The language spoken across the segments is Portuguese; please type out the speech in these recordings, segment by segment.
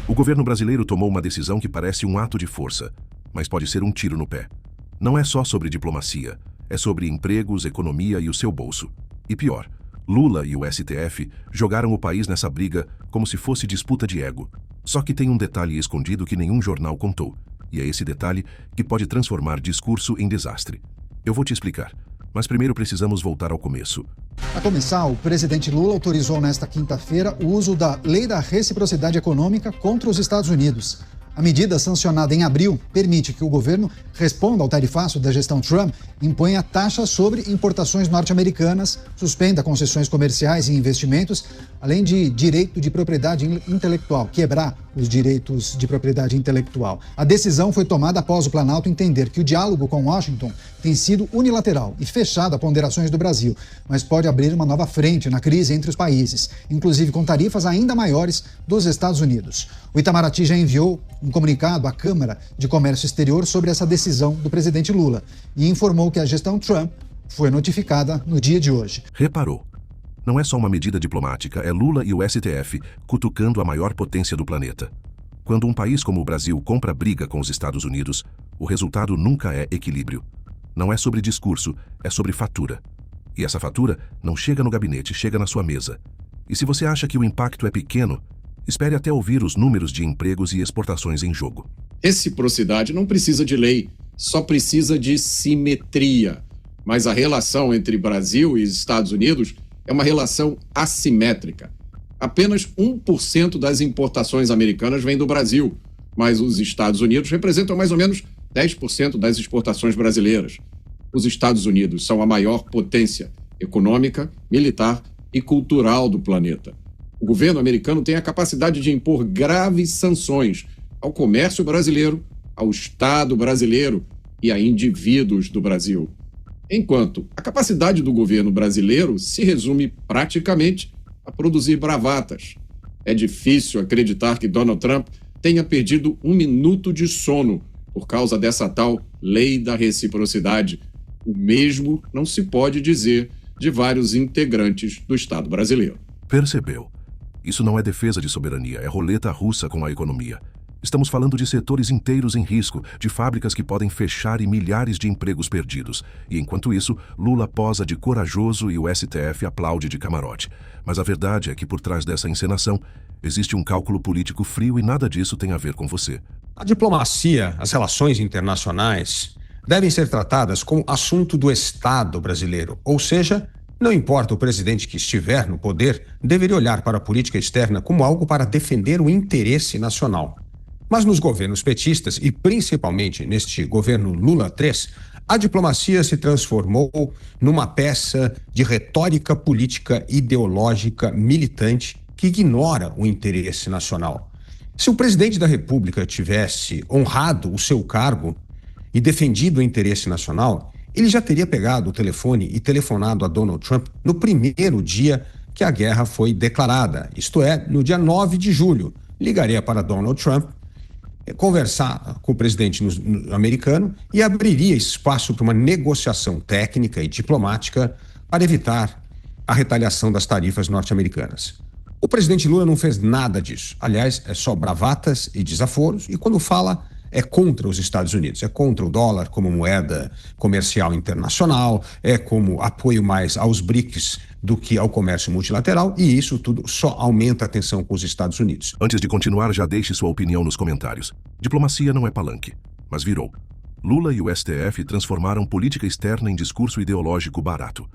O governo brasileiro tomou uma decisão que parece um ato de força, mas pode ser um tiro no pé. Não é só sobre diplomacia, é sobre empregos, economia e o seu bolso. E pior, Lula e o STF jogaram o país nessa briga como se fosse disputa de ego. Só que tem um detalhe escondido que nenhum jornal contou, e é esse detalhe que pode transformar discurso em desastre. Eu vou te explicar, mas primeiro precisamos voltar ao começo. A começar, o presidente Lula autorizou nesta quinta-feira o uso da Lei da Reciprocidade Econômica contra os Estados Unidos. A medida, sancionada em abril, permite que o governo responda ao tarifaço da gestão Trump, imponha taxas sobre importações norte-americanas, suspenda concessões comerciais e investimentos, além de direito de propriedade intelectual, quebrar os direitos de propriedade intelectual. A decisão foi tomada após o Planalto entender que o diálogo com Washington tem sido unilateral e fechado a ponderações do Brasil, mas pode abrir uma nova frente na crise entre os países, inclusive com tarifas ainda maiores dos Estados Unidos. O Itamaraty já enviou um comunicado à Câmara de Comércio Exterior sobre essa decisão do presidente Lula e informou que a gestão Trump foi notificada no dia de hoje. Reparou? Não é só uma medida diplomática, é Lula e o STF cutucando a maior potência do planeta. Quando um país como o Brasil compra briga com os Estados Unidos, o resultado nunca é equilíbrio. Não é sobre discurso, é sobre fatura. E essa fatura não chega no gabinete, chega na sua mesa. E se você acha que o impacto é pequeno, espere até ouvir os números de empregos e exportações em jogo. Reciprocidade não precisa de lei, só precisa de simetria. Mas a relação entre Brasil e Estados Unidos é uma relação assimétrica. Apenas 1% das importações americanas vem do Brasil, mas os Estados Unidos representam mais ou menos 10% das exportações brasileiras. Os Estados Unidos são a maior potência econômica, militar e cultural do planeta. O governo americano tem a capacidade de impor graves sanções ao comércio brasileiro, ao Estado brasileiro e a indivíduos do Brasil. Enquanto a capacidade do governo brasileiro se resume praticamente a produzir bravatas. É difícil acreditar que Donald Trump tenha perdido um minuto de sono por causa dessa tal lei da reciprocidade. O mesmo não se pode dizer de vários integrantes do Estado brasileiro. Percebeu? Isso não é defesa de soberania, é roleta russa com a economia. Estamos falando de setores inteiros em risco, de fábricas que podem fechar e milhares de empregos perdidos. E enquanto isso, Lula posa de corajoso e o STF aplaude de camarote. Mas a verdade é que por trás dessa encenação, existe um cálculo político frio e nada disso tem a ver com você. A diplomacia, as relações internacionais, devem ser tratadas como assunto do Estado brasileiro. Ou seja, não importa o presidente que estiver no poder, deveria olhar para a política externa como algo para defender o interesse nacional. Mas nos governos petistas, e principalmente neste governo Lula III, a diplomacia se transformou numa peça de retórica política ideológica militante que ignora o interesse nacional. Se o presidente da República tivesse honrado o seu cargo e defendido o interesse nacional, ele já teria pegado o telefone e telefonado a Donald Trump no primeiro dia que a guerra foi declarada, isto é, no dia 9 de julho. Ligaria para Donald Trump, conversar com o presidente americano e abriria espaço para uma negociação técnica e diplomática para evitar a retaliação das tarifas norte-americanas. O presidente Lula não fez nada disso. Aliás, é só bravatas e desaforos, e quando fala, é contra os Estados Unidos, é contra o dólar como moeda comercial internacional, é como apoio mais aos BRICS do que ao comércio multilateral, e isso tudo só aumenta a tensão com os Estados Unidos. Antes de continuar, já deixe sua opinião nos comentários. Diplomacia não é palanque, mas virou. Lula e o STF transformaram política externa em discurso ideológico barato.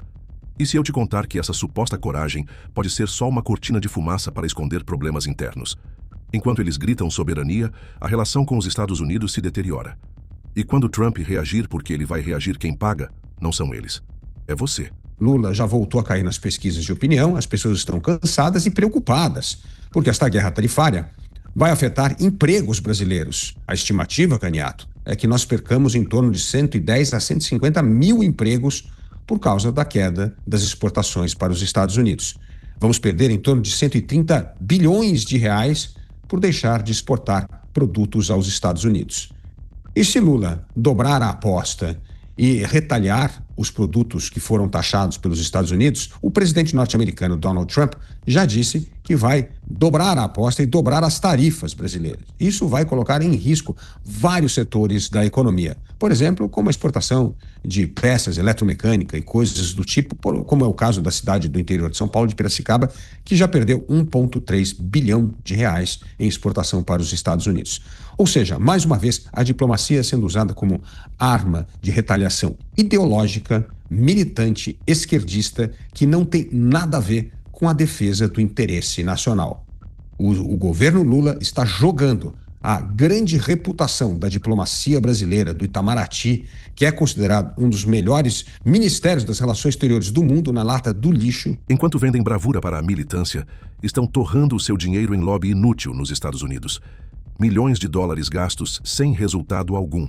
E se eu te contar que essa suposta coragem pode ser só uma cortina de fumaça para esconder problemas internos? Enquanto eles gritam soberania, a relação com os Estados Unidos se deteriora. E quando Trump reagir porque ele vai reagir quem paga, não são eles. É você. Lula já voltou a cair nas pesquisas de opinião, as pessoas estão cansadas e preocupadas, porque esta guerra tarifária vai afetar empregos brasileiros. A estimativa, Caniato, é que nós percamos em torno de 110 a 150 mil empregos por causa da queda das exportações para os Estados Unidos. Vamos perder em torno de 130 bilhões de reais por deixar de exportar produtos aos Estados Unidos. E se Lula dobrar a aposta e retalhar os produtos que foram taxados pelos Estados Unidos, o presidente norte-americano Donald Trump já disse que que vai dobrar a aposta e dobrar as tarifas brasileiras. Isso vai colocar em risco vários setores da economia. Por exemplo, como a exportação de peças eletromecânica e coisas do tipo, como é o caso da cidade do interior de São Paulo, de Piracicaba, que já perdeu 1,3 bilhão de reais em exportação para os Estados Unidos. Ou seja, mais uma vez, a diplomacia sendo usada como arma de retaliação ideológica, militante, esquerdista, que não tem nada a ver com a defesa do interesse nacional. O governo Lula está jogando a grande reputação da diplomacia brasileira, do Itamaraty, que é considerado um dos melhores ministérios das relações exteriores do mundo, na lata do lixo. Enquanto vendem bravura para a militância, estão torrando o seu dinheiro em lobby inútil nos Estados Unidos. Milhões de dólares gastos sem resultado algum,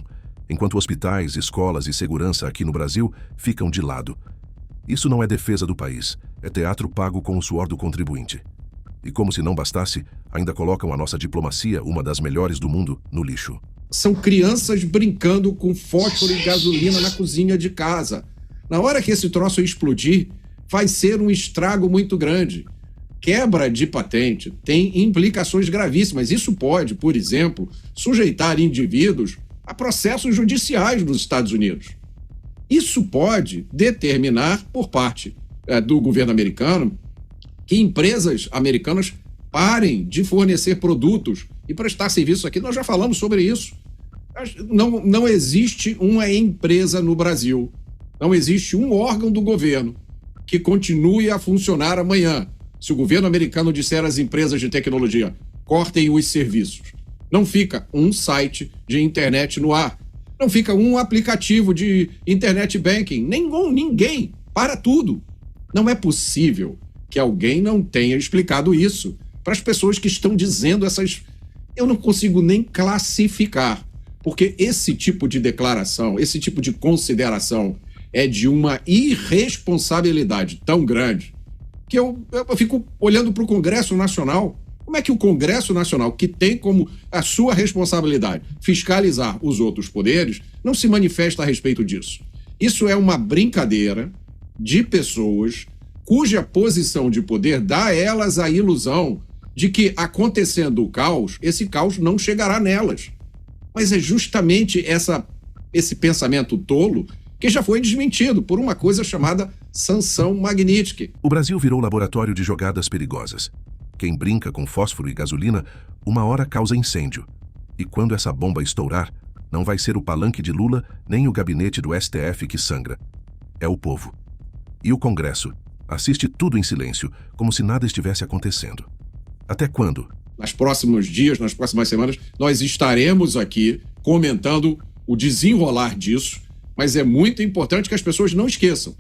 enquanto hospitais, escolas e segurança aqui no Brasil ficam de lado. Isso não é defesa do país, é teatro pago com o suor do contribuinte. E como se não bastasse, ainda colocam a nossa diplomacia, uma das melhores do mundo, no lixo. São crianças brincando com fósforo e gasolina na cozinha de casa. Na hora que esse troço explodir, vai ser um estrago muito grande. Quebra de patente tem implicações gravíssimas. Isso pode, por exemplo, sujeitar indivíduos a processos judiciais nos Estados Unidos. Isso pode determinar, por parte do governo americano, que empresas americanas parem de fornecer produtos e prestar serviços aqui. Nós já falamos sobre isso. Não existe uma empresa no Brasil, não existe um órgão do governo que continue a funcionar amanhã. Se o governo americano disser às empresas de tecnologia, cortem os serviços, não fica um site de internet no ar, não fica um aplicativo de internet banking, ninguém, para tudo. Não é possível que alguém não tenha explicado isso para as pessoas que estão dizendo essas... Eu não consigo nem classificar, porque esse tipo de declaração, esse tipo de consideração é de uma irresponsabilidade tão grande que eu fico olhando para o Congresso Nacional. Como é que o Congresso Nacional, que tem como a sua responsabilidade fiscalizar os outros poderes, não se manifesta a respeito disso? Isso é uma brincadeira de pessoas cuja posição de poder dá a elas a ilusão de que, acontecendo o caos, esse caos não chegará nelas. Mas é justamente esse pensamento tolo que já foi desmentido por uma coisa chamada sanção Magnitsky. O Brasil virou laboratório de jogadas perigosas. Quem brinca com fósforo e gasolina, uma hora causa incêndio. E quando essa bomba estourar, não vai ser o palanque de Lula nem o gabinete do STF que sangra. É o povo. E o Congresso assiste tudo em silêncio, como se nada estivesse acontecendo. Até quando? Nos próximos dias, nas próximas semanas, nós estaremos aqui comentando o desenrolar disso, mas é muito importante que as pessoas não esqueçam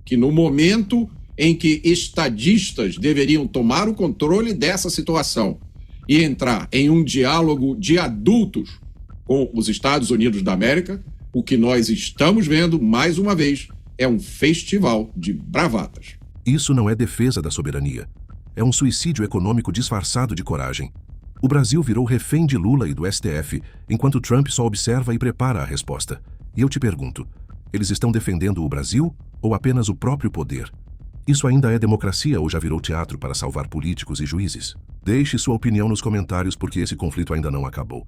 que no momento em que estadistas deveriam tomar o controle dessa situação e entrar em um diálogo de adultos com os Estados Unidos da América, o que nós estamos vendo, mais uma vez, é um festival de bravatas. Isso não é defesa da soberania. É um suicídio econômico disfarçado de coragem. O Brasil virou refém de Lula e do STF, enquanto Trump só observa e prepara a resposta. E eu te pergunto, eles estão defendendo o Brasil ou apenas o próprio poder? Isso ainda é democracia ou já virou teatro para salvar políticos e juízes? Deixe sua opinião nos comentários, porque esse conflito ainda não acabou.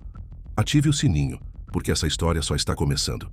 Ative o sininho, porque essa história só está começando.